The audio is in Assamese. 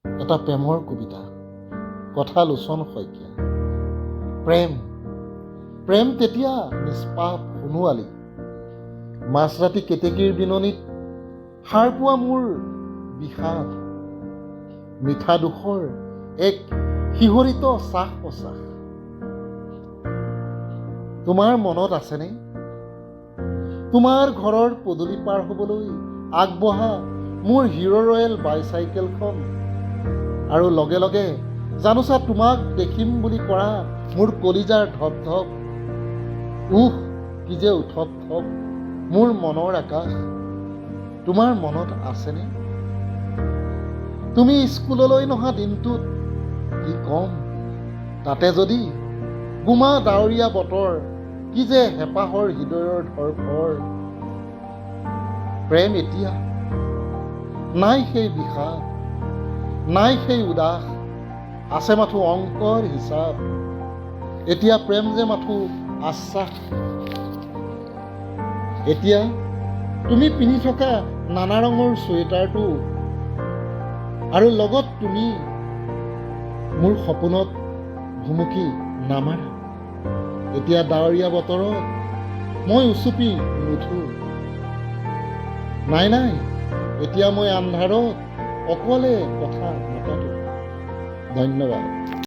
এটা প্ৰেমৰ কবিতা, কথা লোচন শইকীয়া। প্ৰেম তেতিয়া নিষ্পাপ সোণোৱালী, মাছৰাতি কেতেকীৰ বিননিত সাৰ পোৱা মোৰ বিষাদ, মিঠা দুখৰ এক শিহৰিত চাহ প্ৰশ্বাস। তোমাৰ মনত আছেনে তোমাৰ ঘৰৰ পদূলি পাৰ হ'বলৈ আগবঢ়া মোৰ হিৰ' ৰয়েল বাইচাইকেলখন, আৰু লগে লগে জানোচা তোমাক দেখিম বুলি কৰা মোৰ কলিজাৰ ধপ কি যে উথপ থপ মোৰ মনৰ আকাশ। তোমাৰ মনত আছেনে তুমি স্কুললৈ নহা দিনটোত কি কম, তাতে যদি গোমা ডাৱৰীয়া বতৰ, কি যে হেঁপাহৰ হৃদয়ৰ ধৰফৰ। প্ৰেম এতিয়া নাই সেই বিষাদ, নাই সেই উদাস, আছে মাথো অংকৰ হিচাপ। এতিয়া প্ৰেম যে মাথো আশ্বাস। এতিয়া তুমি পিন্ধি থকা নানা ৰঙৰ চুৱেটাৰটো, আৰু লগত তুমি মোৰ সপোনত ভুমুকি নামাৰা। এতিয়া ডাৱৰীয়া বতৰত মই উচুপি নুঠো। নাই এতিয়া মই আন্ধাৰত অকলে কথা নাপাতো। ধন্যবাদ।